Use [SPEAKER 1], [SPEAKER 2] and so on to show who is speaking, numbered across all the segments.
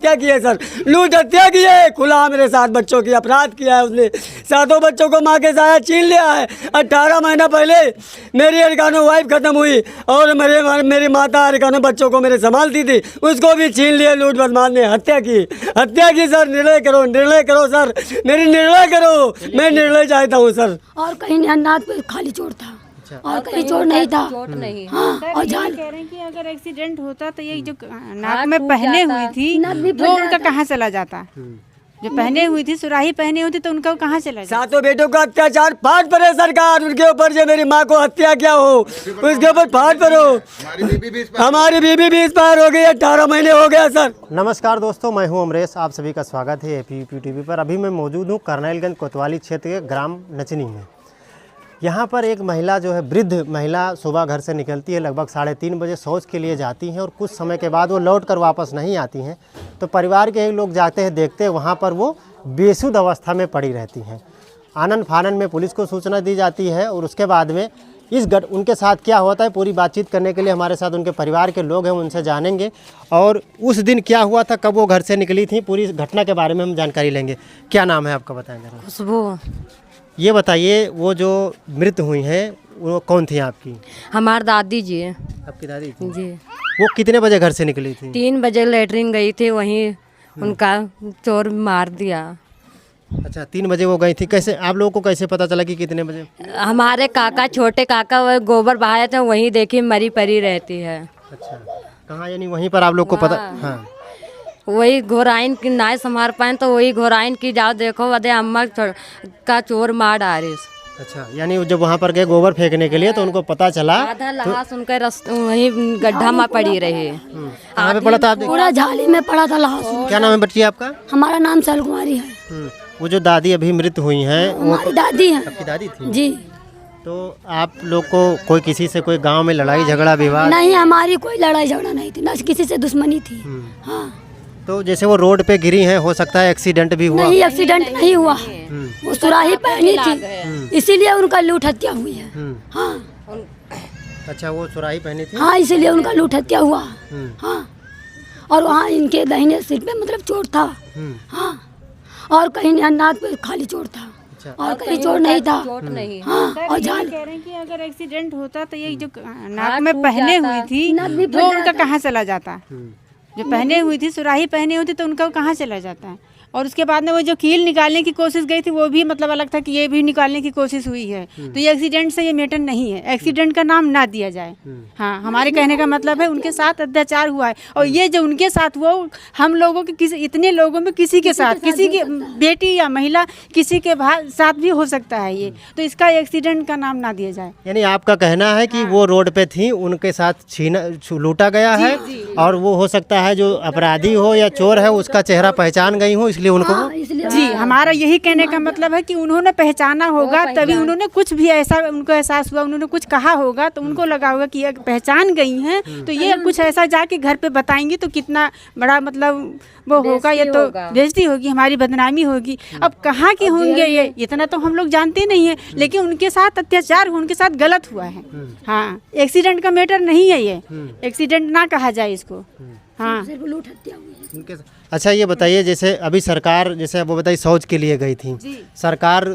[SPEAKER 1] क्या किया सर, लूट हत्या की है, खुला मेरे साथ बच्चों की अपराध किया है उसने। 7 बच्चों को माँ के साया छीन लिया है। 18 महीना पहले मेरी अरकानो वाइफ खत्म हुई और मेरी माता अरकानो बच्चों को मेरे संभालती थी, उसको भी छीन लिया लूट बदमाश ने। हत्या की सर। निर्णय करो सर, मेरी निर्णय करो, मैं निर्णय चाहता हूँ सर।
[SPEAKER 2] और कहीं नाक पे खाली चोट था और कहीं चोट नहीं था।
[SPEAKER 3] चोट नहीं।
[SPEAKER 2] हाँ, और जान
[SPEAKER 4] कह रहे हैं कि अगर एक्सीडेंट होता तो ये जो नाक में पहने हुई थी वो उनका कहाँ चला जाता, जो पहने हुई थी सुराही पहनी होती तो उनका कहाँ चला जाता।
[SPEAKER 1] 7 बेटों का अत्याचार फाड़ पड़े सरकार, उनके ऊपर जो मेरी माँ को हत्या क्या हो उसके ऊपर फाड़ पड़ो। हमारी बीबी भी एक्सपायर हो गई, 18 महीने हो गया सर।
[SPEAKER 5] नमस्कार दोस्तों, मैं हूं अमरेश, आप सभी का स्वागत है APUP टीवी पर। अभी मैं मौजूद हूं करनैलगंज कोतवाली क्षेत्र के ग्राम नचनी में। यहाँ पर एक महिला जो है, वृद्ध महिला, सुबह घर से निकलती है, लगभग 3:30 बजे शौच के लिए जाती हैं और कुछ समय के बाद वो लौट कर वापस नहीं आती हैं। तो परिवार के लोग जाते हैं, देखते हैं वहाँ पर वो बेसुध अवस्था में पड़ी रहती हैं। आनन फानन में पुलिस को सूचना दी जाती है और उसके बाद में उनके साथ क्या होता है पूरी बातचीत करने के लिए हमारे साथ उनके परिवार के लोग हैं, उनसे जानेंगे और उस दिन क्या हुआ था, कब वो घर से निकली थी, पूरी घटना के बारे में हम जानकारी लेंगे। क्या नाम है आपका, बताएंगे?
[SPEAKER 3] खुशबू।
[SPEAKER 5] ये बताइए, वो जो मृत हुई हैं वो कौन थी आपकी?
[SPEAKER 3] हमारी दादी जी है।
[SPEAKER 5] आपकी दादी थी
[SPEAKER 3] जी।
[SPEAKER 5] वो कितने बजे घर से निकली थी?
[SPEAKER 3] 3 बजे लेटरिन गई थी, वहीं उनका चोर मार दिया।
[SPEAKER 5] अच्छा, 3 बजे वो गई थी। कैसे आप लोगों को कैसे पता चला कि कितने बजे?
[SPEAKER 3] हमारे काका, छोटे काका, वो गोबर बहाया था, वहीं देखी मरी परी रहती है।
[SPEAKER 5] अच्छा, कहाँ? यानी वहीं पर आप लोग को पता? हाँ।
[SPEAKER 3] वही घोराइन की नाय संभार पाए तो वही घोराइन की जाओ देखो वदे अम्मा का चोर मार डाले।
[SPEAKER 5] अच्छा, यानी जब वहाँ पर गए गोबर फेंकने के लिए तो उनको पता चला।
[SPEAKER 3] आधा लहास उनके वही गड्ढा में पड़ी रही।
[SPEAKER 5] कहाँ पे पड़ा था? आप
[SPEAKER 2] पूरा झाली में पड़ा था लहास।
[SPEAKER 5] क्या नाम है बच्ची आपका?
[SPEAKER 2] हमारा नाम सल कुमारी है।
[SPEAKER 5] वो जो दादी अभी मृत हुई हैं वो
[SPEAKER 2] हमारी दादी है।
[SPEAKER 5] आपकी दादी थी?
[SPEAKER 2] जी।
[SPEAKER 5] तो आप लोग को कोई किसी से कोई गांव में लड़ाई झगड़ा विवाद?
[SPEAKER 2] नहीं, हमारी कोई लड़ाई झगड़ा नहीं थी, ना किसी से दुश्मनी थी। हाँ।
[SPEAKER 5] तो जैसे वो रोड पे गिरी हैं, हो सकता है एक्सीडेंट भी हुआ?
[SPEAKER 2] नहीं, एक्सीडेंट नहीं हुआ, वो सुराही पहनी थी इसीलिए उनका लूट हत्या हुई है। हाँ।
[SPEAKER 5] अच्छा, वो सुराही पहनी थी?
[SPEAKER 2] हाँ, इसीलिए उनका लूट हत्या हुआ। हाँ। और वहाँ इनके दाहिने सिर पे मतलब चोट था। हाँ। और कहीं नाक पे खाली चोट था और कहीं चोट नहीं था।
[SPEAKER 3] चोट नहीं।
[SPEAKER 2] हाँ। और जान
[SPEAKER 4] कह रहे हैं कि अगर एक्सीडेंट होता तो ये जो नाक में पहने हुई थी वो उनका कहाँ चला जाता, जो पहने हुई थी सुराही पहनी हुई थी तो उनका कहाँ चला जाता है। और उसके बाद में वो जो कील निकालने की कोशिश गई थी वो भी मतलब अलग था कि ये भी निकालने की कोशिश हुई है। तो ये एक्सीडेंट से ये मैटर नहीं है, एक्सीडेंट का नाम ना दिया जाए। हाँ, हमारे कहने का मतलब है उनके साथ अत्याचार हुआ है और ये जो उनके साथ हुआ हम लोगों के किसी इतने लोगों में किसी के साथ, किसी की बेटी या महिला किसी के साथ भी हो सकता है ये, तो इसका एक्सीडेंट का नाम ना दिया जाए।
[SPEAKER 5] यानी आपका कहना है कि वो रोड पे थी, उनके साथ लूटा गया है और वो हो सकता है जो अपराधी हो या चोर है उसका चेहरा पहचान गई हो, इसलिए उनको
[SPEAKER 4] जी हमारा यही कहने का मतलब है कि उन्होंने पहचाना होगा तभी उन्होंने कुछ भी ऐसा उनको एहसास हुआ, उन्होंने कुछ कहा होगा तो उनको लगा होगा कि ये पहचान गई हैं तो ये कुछ ऐसा जाके घर पे बताएंगी तो कितना बड़ा मतलब वो होगा, ये तो बेइज्जती होगी, हमारी बदनामी होगी। अब कहाँ के होंगे ये इतना तो हम लोग जानते नहीं है, लेकिन उनके साथ अत्याचार उनके साथ गलत हुआ है। हाँ, एक्सीडेंट का मैटर नहीं है ये, एक्सीडेंट ना कहा जाए इसको। हाँ,
[SPEAKER 2] लूट हत्या हुई है।
[SPEAKER 5] अच्छा, ये बताइए, जैसे अभी सरकार, जैसे वो बताइए शौच के लिए गई थी, सरकार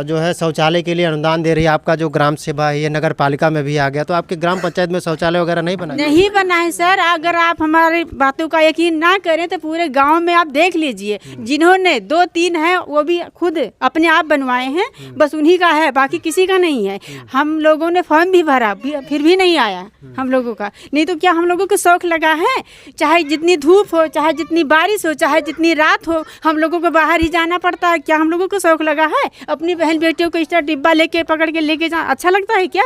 [SPEAKER 5] जो है शौचालय के लिए अनुदान दे रही है। आपका जो ग्राम सभा है ये नगर पालिका में भी आ गया, तो आपके ग्राम पंचायत में शौचालय वगैरह नहीं बना?
[SPEAKER 4] नहीं बना है सर। अगर आप हमारी बातों का यकीन ना करें तो पूरे गांव में आप देख लीजिए, जिन्होंने 2-3 हैं वो भी खुद अपने आप बनवाए हैं, बस उन्हीं का है, बाकी किसी का नहीं है। हम लोगों ने फॉर्म भी भरा, फिर भी नहीं आया हम लोगों का। नहीं तो क्या हम लोगों को शौक लगा है, चाहे जितनी धूप हो, चाहे जितनी बारिश हो, चाहे जितनी रात हो, हम लोगों को बाहर ही जाना पड़ता है। क्या हम लोगों को शौक लगा है अपनी बहन बेटियों को इस तरह डिब्बा लेके पकड़ के लेके जाना अच्छा लगता है क्या?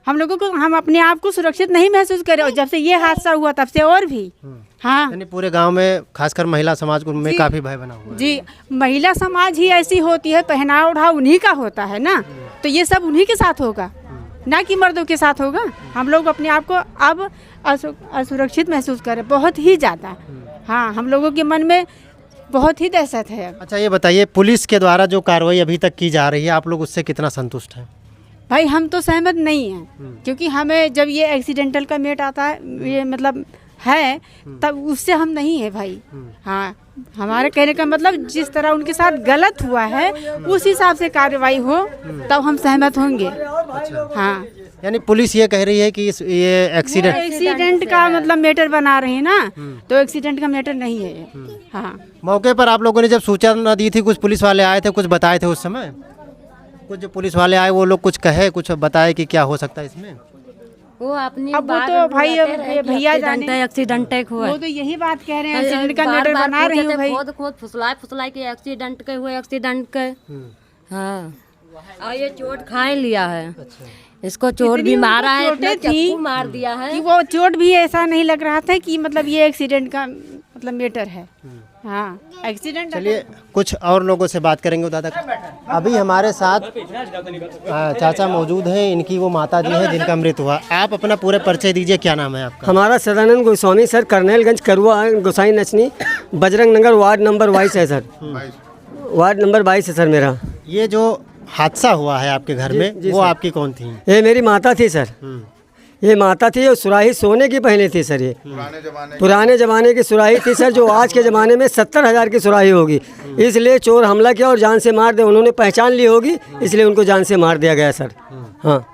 [SPEAKER 4] हम लोगों को, हम अपने आप को सुरक्षित नहीं महसूस करें और जब से ये हादसा हुआ तब से और भी। हाँ,
[SPEAKER 5] यानी पूरे गांव में खासकर महिला समाज को में काफी भय बना हुआ है।
[SPEAKER 4] जी, महिला समाज ही ऐसी होती है, पहनाव ओढ़ाव उन्हीं का होता है ना, तो ये सब उन्हीं के साथ होगा, ना कि मर्दों के साथ होगा। हम लोग अपने आप को अब असुरक्षित महसूस करें बहुत ही ज़्यादा। हाँ, हम लोगों के मन में बहुत ही दहशत है।
[SPEAKER 5] अच्छा, ये बताइए, पुलिस के द्वारा जो कार्रवाई अभी तक की जा रही है, आप लोग उससे कितना संतुष्ट हैं?
[SPEAKER 4] भाई हम तो सहमत नहीं हैं, क्योंकि हमें जब ये एक्सीडेंटल का मेट आता है, ये मतलब है तब उससे हम नहीं है भाई। हाँ, हमारे कहने का मतलब जिस तरह उनके साथ गलत हुआ है उस हिसाब से कार्रवाई हो तब हम सहमत होंगे। हाँ,
[SPEAKER 5] यानी पुलिस ये कह रही है कि ये
[SPEAKER 4] एक्सीडेंट का मतलब मैटर बना रहे हैं ना, तो एक्सीडेंट का मैटर नहीं है ये। हाँ,
[SPEAKER 5] मौके पर आप लोगों ने जब सूचना दी थी, कुछ पुलिस वाले आए थे, कुछ बताए थे उस समय? कुछ जो पुलिस वाले आए वो लोग कुछ कहे, कुछ बताए कि क्या हो सकता है इसमें?
[SPEAKER 3] वो अपनी
[SPEAKER 4] अब वो
[SPEAKER 3] बात
[SPEAKER 4] तो भाई
[SPEAKER 3] बताते
[SPEAKER 4] अब
[SPEAKER 3] रहे
[SPEAKER 4] ये
[SPEAKER 3] कि
[SPEAKER 4] भैया जाने,
[SPEAKER 3] एक्सीडेंट हुआ
[SPEAKER 4] वो
[SPEAKER 3] है।
[SPEAKER 4] तो यही बात कह रहे हैं एक्सीडेंट का मैटर बना रही हूँ भाई।
[SPEAKER 3] खुद फुसलाए के एक्सीडेंट के हुए, एक्सीडेंट के। हाँ, और ये चोट खाए लिया है। इसको चोट भी मारा है, इतना चाकू मार दिया है
[SPEAKER 4] कि वो चोट भी ऐसा नहीं लग रहा था कि मतलब ये एक्सीडेंट का मतलब मैटर है। हाँ, एक्सीडेंट।
[SPEAKER 5] चलिए कुछ और लोगों से बात करेंगे। दादा, अभी हमारे साथ चाचा मौजूद हैं, इनकी वो माता जी हैं जिनका मृत्यु हुआ। आप अपना पूरा परिचय दीजिए, क्या नाम है आपका?
[SPEAKER 1] हमारा सदानंद गोस्वामी सर, करनेलगंज करुआ गोसाई नचनी, बजरंग नगर, वार्ड नंबर 22 है सर। वार्ड नंबर 22 है सर मेरा।
[SPEAKER 5] ये जो हादसा हुआ है आपके घर में, वो आपकी कौन थी?
[SPEAKER 1] ये मेरी माता थी सर। ये माता थी और सुराही सोने की पहने थी सर। ये पुराने ज़माने की सुराही थी सर, जो आज के ज़माने में 70,000 की सुराही होगी। इसलिए चोर हमला किया और जान से मार दिया। उन्होंने पहचान ली होगी, इसलिए उनको जान से मार दिया गया सर। हाँ,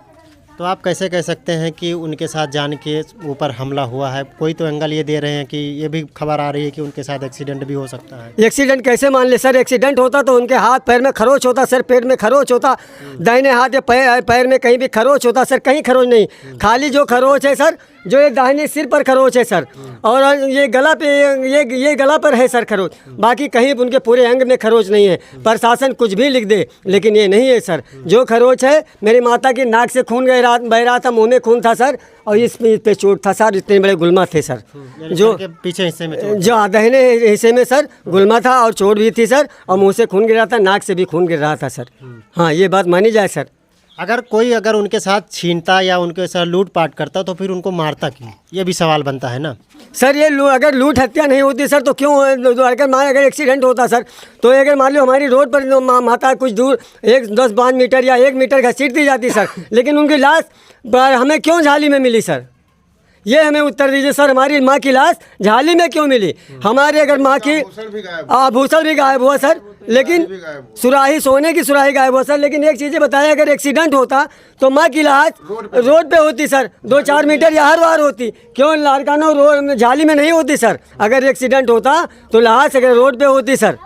[SPEAKER 5] तो आप कैसे कह सकते हैं कि उनके साथ जान के ऊपर हमला हुआ है? कोई तो एंगल ये दे रहे हैं कि ये भी खबर आ रही है कि उनके साथ एक्सीडेंट भी हो सकता है।
[SPEAKER 1] एक्सीडेंट कैसे मान ले सर? एक्सीडेंट होता तो उनके हाथ पैर में खरोच होता सर, पेट में खरोच होता, दाहिने हाथ या पैर में कहीं भी खरोच होता सर। कहीं खरोच नहीं, खाली जो खरोच है सर, जो ये दाहिने सिर पर खरोच है सर, और ये गला पे, ये गला पर है सर खरोच। बाकी कहीं उनके पूरे अंग में खरोच नहीं है। प्रशासन कुछ भी लिख दे, लेकिन ये नहीं है सर। जो खरोच है, मेरी माता की नाक से खून बह रहा था, मुंह में खून था सर, और इस पे चोट था सर। इतने बड़े गुलमा थे सर, जो
[SPEAKER 5] पीछे हिस्से में,
[SPEAKER 1] जो दाहिने हिस्से में सर गुलमा था, और चोट भी थी सर, और मुंह से खून गिर रहा था, नाक से भी खून गिर रहा था सर। हाँ, ये बात मानी जाए सर।
[SPEAKER 5] अगर उनके साथ छीनता या उनके साथ लूटपाट करता तो फिर उनको मारता क्यों? ये भी सवाल बनता है ना
[SPEAKER 1] सर। ये अगर लूट हत्या नहीं होती सर तो क्यों, अगर एक्सीडेंट होता सर, तो अगर मान लो हमारी रोड पर माता कुछ दूर 10-5 मीटर या 1 मीटर घसीट दी जाती सर, लेकिन उनकी लाश हमें क्यों झाली में मिली सर? ये हमें उत्तर दीजिए सर। हमारी माँ की लाश झाली में क्यों मिली? हमारी अगर माँ की आभूषण भी गायब हुआ सर, लेकिन सुराही, सोने की सुराही गायब हुआ सर। लेकिन एक चीज़ बताया, अगर एक्सीडेंट होता तो माँ की लाश रोड पे होती सर, 2-4 मीटर या हर बार होती। क्यों लारकाना रोड झाली में नहीं होती सर? अगर एक्सीडेंट होता तो लाश अगर रोड पे होती सर,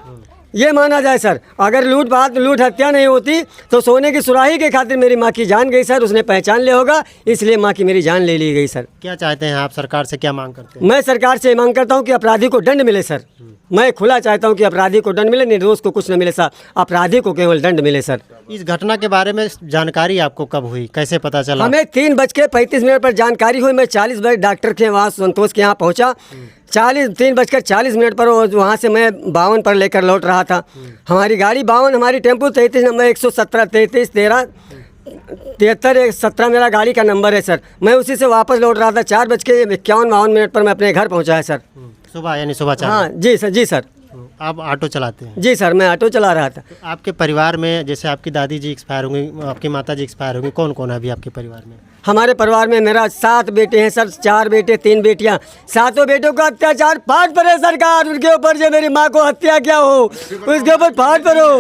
[SPEAKER 1] ये माना जाए सर। अगर लूट हत्या नहीं होती तो सोने की सुराही के खातिर मेरी माँ की जान गई सर। उसने पहचान लिया होगा, इसलिए माँ की मेरी जान ले ली गई सर।
[SPEAKER 5] क्या चाहते हैं आप? सरकार से क्या मांग करते हैं?
[SPEAKER 1] मैं सरकार से मांग करता हूँ कि अपराधी को दंड मिले सर। मैं खुला चाहता हूँ कि अपराधी को दंड मिले, निर्दोष को कुछ न मिले सर, अपराधी को केवल दंड मिले सर।
[SPEAKER 5] इस घटना के बारे में जानकारी आपको कब हुई, कैसे पता चला?
[SPEAKER 1] हमें 3:35 पर जानकारी हुई। मैं 40 बजे डॉक्टर के वहाँ संतोष के यहाँ पहुँचा। 3:40 पर वहाँ से मैं 52 पर लेकर लौट रहा था। हमारी गाड़ी 52, हमारी टेम्पो 33 नंबर 117 33 13 73 17 मेरा गाड़ी का नंबर है सर। मैं उसी से वापस लौट रहा था। 4:51 पर मैं अपने घर पहुँचा है सर।
[SPEAKER 5] सुबह, यानी सुबह 4?
[SPEAKER 1] हाँ जी सर। जी सर।
[SPEAKER 5] आप ऑटो चलाते हैं?
[SPEAKER 1] जी सर, मैं ऑटो चला रहा था।
[SPEAKER 5] तो आपके परिवार में, जैसे आपकी दादी जी एक्सपायर होंगी, आपकी माता जी एक्सपायर होंगी, कौन कौन है अभी आपके परिवार में?
[SPEAKER 1] हमारे परिवार में मेरा 7 बेटे हैं सर, 4 बेटे 3 बेटियां। 7 बेटों का अत्याचार फाट पर है सरकार। उनके ऊपर जो मेरी माँ को हत्या क्या हो, उसके ऊपर फाट पर हो।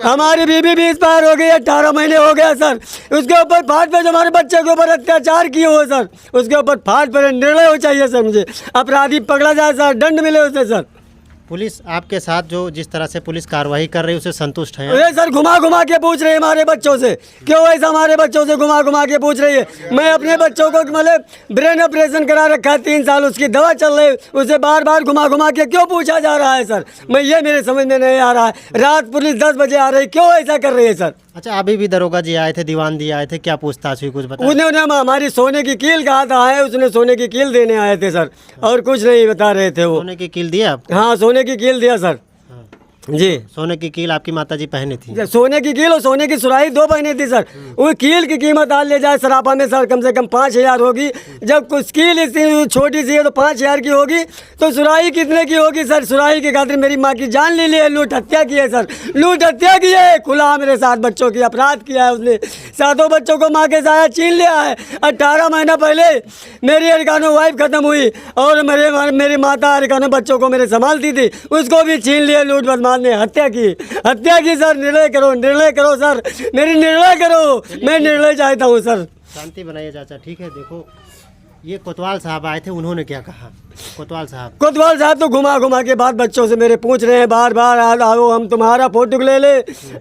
[SPEAKER 1] हमारी बीबी भी एक्सपायर हो गई, 18 महीने हो गया सर। उसके ऊपर फाट पर जो हमारे बच्चे के ऊपर अत्याचार किए हो सर, उसके ऊपर फाट पर निर्णय हो चाहिए सर। मुझे अपराधी पकड़ा जाए सर, दंड मिले उसे सर।
[SPEAKER 5] पुलिस आपके साथ जो जिस तरह से पुलिस कार्रवाई कर रही है उससे संतुष्ट हैं?
[SPEAKER 1] अरे सर, घुमा घुमा के पूछ रही है हमारे बच्चों से। क्यों ऐसा हमारे बच्चों से घुमा घुमा के पूछ रही है? मैं अपने बच्चों को मतलब ब्रेन ऑपरेशन करा रखा है, 3 साल उसकी दवा चल रही है, उसे बार बार घुमा घुमा के क्यों पूछा जा रहा है सर? ये मेरे समझ में नहीं आ रहा है। रात पुलिस 10 बजे आ रही, क्यों ऐसा कर रही है सर?
[SPEAKER 5] अच्छा, अभी भी दरोगा जी आए थे, दीवान जी आए थे, क्या पूछताछ हुई, कुछ बताया?
[SPEAKER 1] उन्होंने हमारी सोने की कील कहा था है, उसने सोने की कील देने आए थे सर, और कुछ नहीं बता रहे थे वो।
[SPEAKER 5] सोने की कील दिया आप?
[SPEAKER 1] हाँ, सोने की कील दिया सर। जी।
[SPEAKER 5] सोने की कील आपकी माताजी पहने थी।
[SPEAKER 1] सोने की कील और सोने की सुराही 2 पहनी थी सर। वो कील की कीमत आज ले जाए सराफा में सर कम से कम 5,000 होगी। जब कुछ कील इतनी छोटी सी है तो 5,000 की होगी, तो सुराही कितने की होगी सर? सुराही की खातिर मेरी माँ की जान ले ली है, लूट हत्या की है सर, लूट हत्या की है। खुला मेरे 7 बच्चों की अपराध किया है उसने। 7 बच्चों को माँ के साया छीन लिया है। 18 महीना पहले मेरी अरकानो वाइफ खत्म हुई और मेरी माता अरकानो बच्चों को मेरे संभालती थी, उसको भी छीन लिया लूट बदमाश ने। हत्या की सर। निर्णय करो सर, मेरी निर्णय करो, मैं निर्णय चाहता हूँ सर।
[SPEAKER 5] शांति बनाइए चाचा, ठीक है। देखो ये कोतवाल साहब आए थे, उन्होंने क्या कहा? कोतवाल साहब
[SPEAKER 1] तो घुमा के बाद बच्चों से मेरे पूछ रहे हैं बार बार, आओ हम तुम्हारा फोटो ले ले,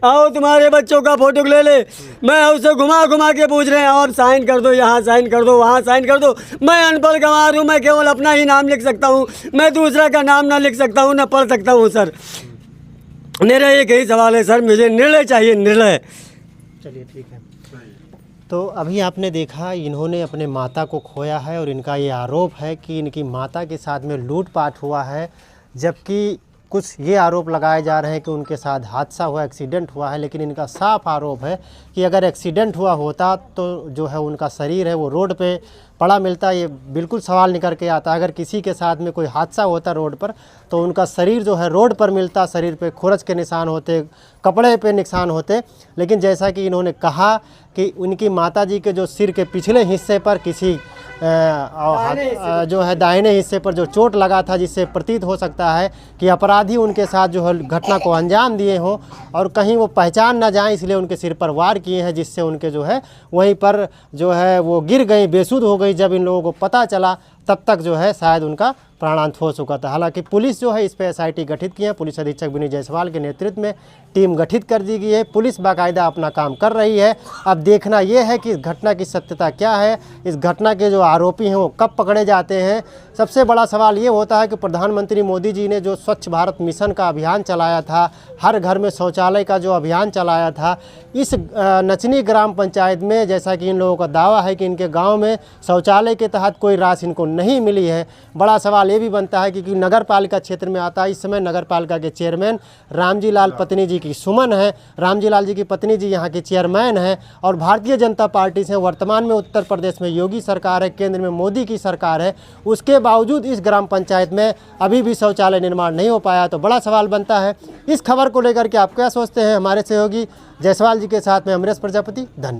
[SPEAKER 1] आओ तुम्हारे बच्चों का फोटो ले ले। मैं उससे घुमा के पूछ रहे हैं, आप साइन कर दो, यहाँ साइन कर दो, वहाँ साइन कर दो। मैं अनपढ़ गंवार हूँ, मैं केवल अपना ही नाम लिख सकता हूँ, मैं दूसरा का नाम ना लिख सकता हूँ, ना पढ़ सकता हूँ सर। मेरा एक ही सवाल है सर, मुझे निर्णय चाहिए, निर्णय।
[SPEAKER 5] चलिए ठीक है। तो अभी आपने देखा इन्होंने अपने माता को खोया है और इनका ये आरोप है कि इनकी माता के साथ में लूटपाट हुआ है, जबकि कुछ ये आरोप लगाए जा रहे हैं कि उनके साथ हादसा हुआ, एक्सीडेंट हुआ है। लेकिन इनका साफ आरोप है कि अगर एक्सीडेंट हुआ होता तो जो है उनका शरीर है वो रोड पे पड़ा मिलता। ये बिल्कुल सवाल निकल के आता, अगर किसी के साथ में कोई हादसा होता रोड पर तो उनका शरीर जो है रोड पर मिलता, शरीर पे खुरच के निशान होते, कपड़े पे निशान होते। लेकिन जैसा कि इन्होंने कहा कि उनकी माताजी के जो सिर के पिछले हिस्से पर किसी जो है दाहिने हिस्से पर जो चोट लगा था, जिससे प्रतीत हो सकता है कि अपराधी उनके साथ जो है घटना को अंजाम दिए हों और कहीं वो पहचान ना जाए, इसलिए उनके सिर पर वार किए हैं, जिससे उनके जो है वहीं पर जो है वो गिर गई, बेसुध हो गई। जब इन लोगों को पता चला तब तक जो है शायद उनका प्राणांत हो चुका था। हालांकि पुलिस जो है इस पर SIT गठित की है, पुलिस अधीक्षक विनीत जायसवाल के नेतृत्व में टीम गठित कर दी गई है। पुलिस बाकायदा अपना काम कर रही है। अब देखना यह है कि इस घटना की सत्यता क्या है, इस घटना के जो आरोपी हैं वो कब पकड़े जाते हैं। सबसे बड़ा सवाल ये होता है कि प्रधानमंत्री मोदी जी ने जो स्वच्छ भारत मिशन का अभियान चलाया था, हर घर में शौचालय का जो अभियान चलाया था, इस नचनी ग्राम पंचायत में जैसा कि इन लोगों का दावा है कि इनके गाँव में शौचालय के तहत कोई राशि इनको नहीं मिली है। बड़ा सवाल ये भी बनता है कि नगर पालिका क्षेत्र में आता है। इस समय नगर पालिका के चेयरमैन रामजी लाल पत्नी जी की सुमन है, रामजी लाल जी की पत्नी जी यहाँ के चेयरमैन हैं और भारतीय जनता पार्टी से वर्तमान में उत्तर प्रदेश में योगी सरकार है, केंद्र में मोदी की सरकार है। उसके बावजूद इस ग्राम पंचायत में अभी भी शौचालय निर्माण नहीं हो पाया। तो बड़ा सवाल बनता है। इस खबर को लेकर के आप क्या सोचते हैं? हमारे सहयोगी जायसवाल जी के साथ में अमरेश प्रजापति। धन्यवाद।